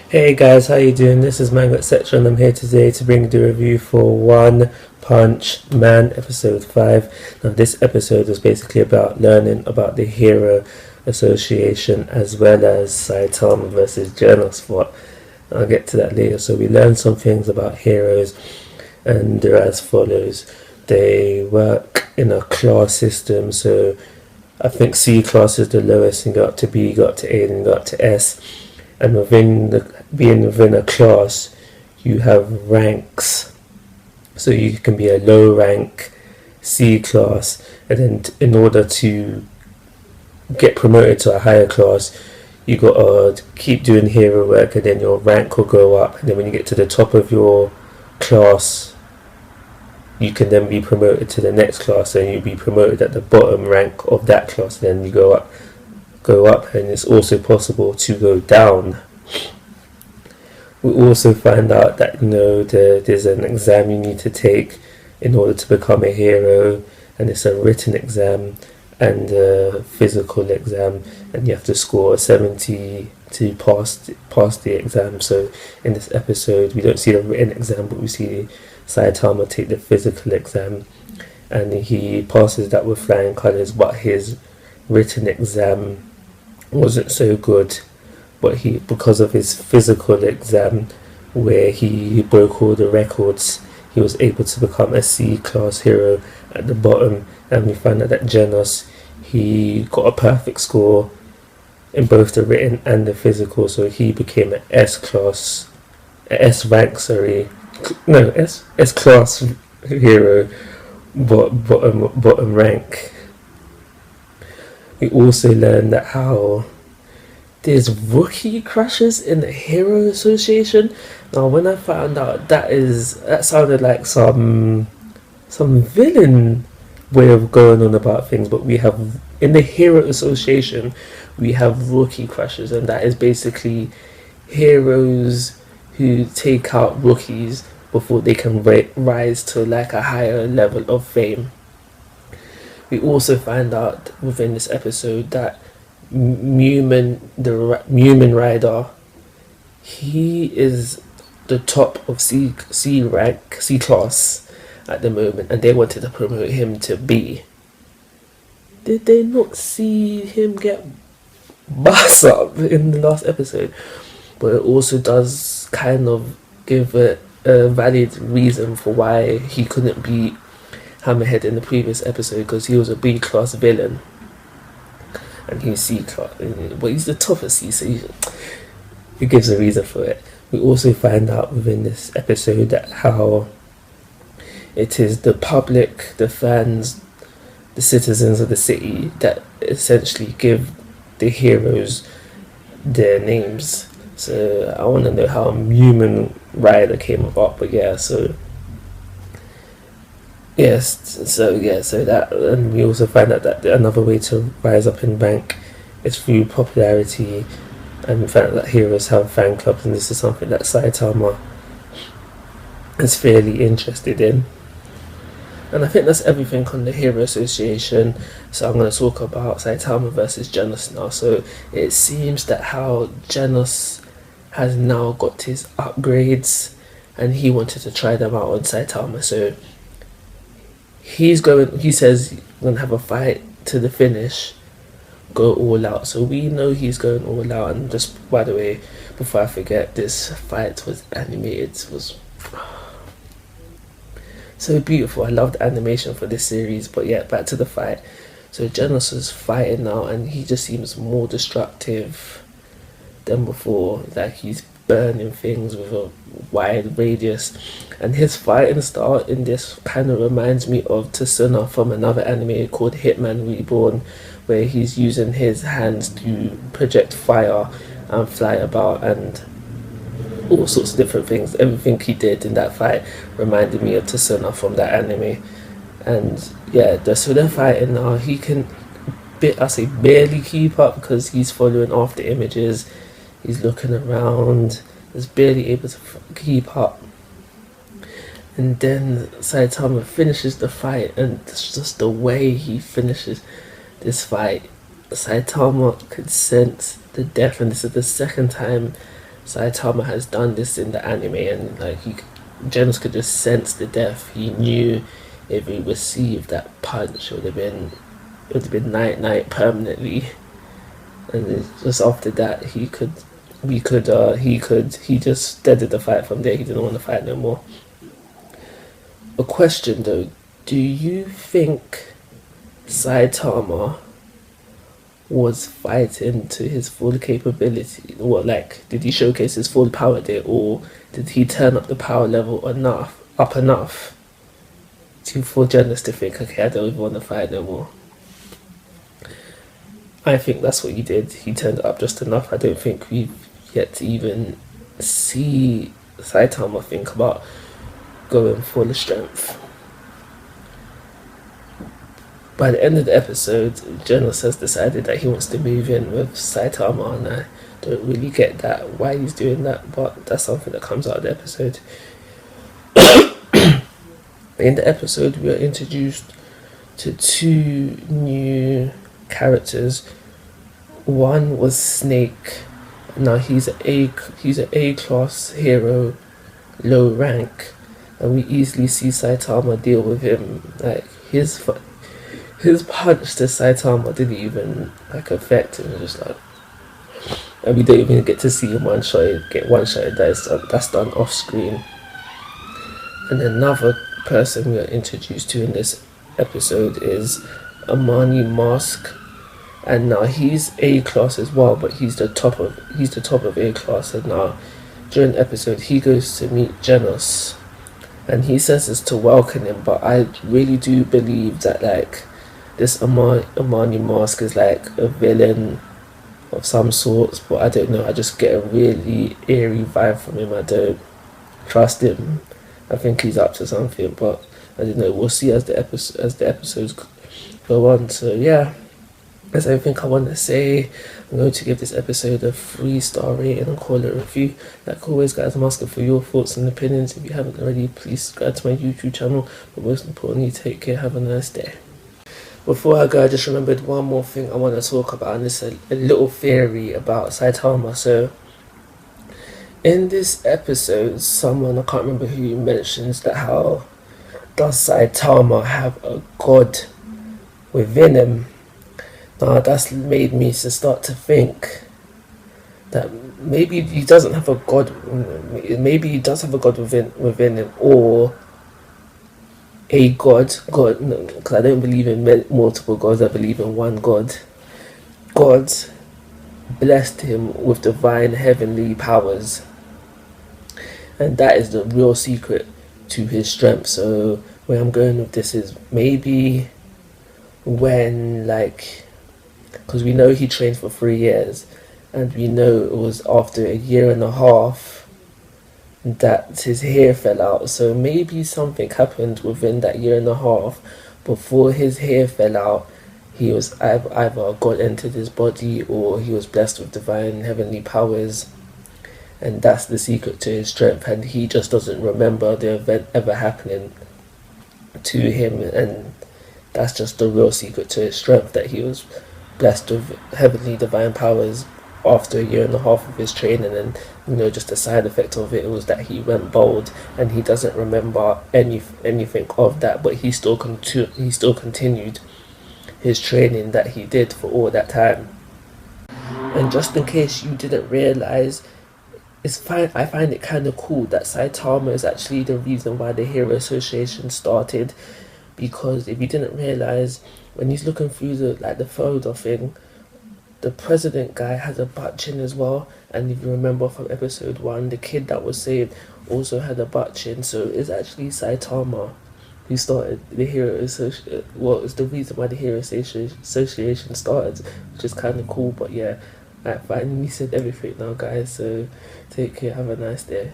Hey guys, how you doing? This is Mango etc. and I'm here today to bring the review for One Punch Man episode 5. Now this episode was basically about learning about the Hero Association as well as Saitama versus Genos Spot. I'll get to that later. So we learned some things about heroes and they're as follows. They work in a class system, so I think C class is the lowest and go up to B, go up to A, and go up to S. And being within a class, you have ranks. So you can be a low rank C class, and then in order to get promoted to a higher class, you gotta keep doing hero work, and then your rank will go up. And then when you get to the top of your class, you can then be promoted to the next class, and you'll be promoted at the bottom rank of that class. Then you go up, and it's also possible to go down. We also find out that there's an exam you need to take in order to become a hero, and it's a written exam and a physical exam, and you have to score a 70 to pass the exam. So in this episode, we don't see the written exam, but we see Saitama take the physical exam, and he passes that with flying colours. But his written exam wasn't so good, but because of his physical exam where he broke all the records, he was able to become a C class hero at the bottom. And we find out that Genos, he got a perfect score in both the written and the physical, so he became an S class, S class hero, but bottom rank. We also learned that how there's rookie crushes in the Hero Association. Now, when I found out that sounded like some villain way of going on about things. But we have in the Hero Association, we have rookie crushes, and that is basically heroes who take out rookies before they can rise to like a higher level of fame. We also find out within this episode that Mumin Rider, he is the top of C class at the moment, and they wanted to promote him to B. Did they not see him get bust up in the last episode? But it also does kind of give a valid reason for why he couldn't beat Hammerhead in the previous episode, because he was a B class villain and he's C class, but he's the toughest C, so he gives a reason for it. We also find out within this episode that how it is the public, the fans, the citizens of the city that essentially give the heroes their names. So I want to know how Human Rider came about, but yeah, so that, and we also find out that another way to rise up in rank is through popularity, and we find out that heroes have fan clubs, and this is something that Saitama is fairly interested in. And I think that's everything on the Hero Association. So I'm going to talk about Saitama versus Genos now. So it seems that how Genos has now got his upgrades, and he wanted to try them out on Saitama. So he says he's going to have a fight to the finish, go all out. So we know he's going all out. And just by the way, before I forget, this fight was animated. It was so beautiful. I love the animation for this series. But yeah, back to the fight. So Genos is fighting now, and he just seems more destructive than before. Like he's burning things with a wide radius, and his fighting style in this kind of reminds me of Tsuna from another anime called Hitman Reborn, where he's using his hands to project fire and fly about and all sorts of different things. Everything he did in that fight reminded me of Tsuna from that anime. And yeah, so they're fighting now. He can barely keep up because he's following after images. He's looking around. He's barely able to keep up. And then Saitama finishes the fight, and it's just the way he finishes this fight. Saitama could sense the death, and this is the second time Saitama has done this in the anime, and like Genos could just sense the death. He knew if he received that punch, it would have been night permanently. And it's just after that, he just deaded the fight from there. He didn't want to fight no more. A question though, do you think Saitama was fighting to his full capability? What, like, did he showcase his full power there, or did he turn up the power level enough for Genos to think, okay, I don't even want to fight no more? I think that's what he did. He turned it up just enough. I don't think we've yet to even see Saitama think about going full strength. By the end of the episode, Genos has decided that he wants to move in with Saitama, and I don't really get that, why he's doing that, but that's something that comes out of the episode. In the episode, we are introduced to two new characters. One was Snake. Now he's an A class hero, low rank, and we easily see Saitama deal with him. Like his punch to Saitama didn't even like affect him. Just like, and we don't even get to see him get one shot. That's done off screen. And another person we are introduced to in this episode is Amani Mask, and now he's A class as well, but he's the top of A class. And now during the episode, he goes to meet Genos, and he says it's to welcome him, but I really do believe that like this Amani Mask is like a villain of some sorts, but I don't know. I just get a really eerie vibe from him. I don't trust him. I think he's up to something, but I don't know. We'll see as the episodes go on. So yeah, that's everything I want to say. I'm going to give this episode a 3-star rating and call it a review. Like always, guys, I'm asking for your thoughts and opinions. If you haven't already, please subscribe to my YouTube channel. But most importantly, take care. Have a nice day. Before I go, I just remembered one more thing I want to talk about, and it's a little theory about Saitama. So in this episode, someone, I can't remember who, mentions that how does Saitama have a god within him. Now that's made me to start to think that maybe he doesn't have a god. Maybe he does have a god within him, or a god. Because I don't believe in multiple gods. I believe in one god. God blessed him with divine heavenly powers, and that is the real secret to his strength. So where I'm going with this is maybe when, like, because we know he trained for 3 years, and we know it was after a year and a half that his hair fell out. So maybe something happened within that year and a half before his hair fell out. He was either God entered his body, or he was blessed with divine heavenly powers, and that's the secret to his strength. And he just doesn't remember the event ever happening to him, and that's just the real secret to his strength, that he was blessed with heavenly divine powers after a year and a half of his training. And just a side effect of it was that he went bald, and he doesn't remember anything of that, but he still continued his training that he did for all that time. And just in case you didn't realize, I find it kind of cool that Saitama is actually the reason why the Hero Association started, because if you didn't realize, when he's looking through the photo thing, the president guy has a butt chin as well. And if you remember from episode 1, the kid that was saved also had a butt chin. So it's actually Saitama who started the Hero Association. Well, it's the reason why the Hero Association started, which is kind of cool. But yeah, I finally said everything now, guys. So take care. Have a nice day.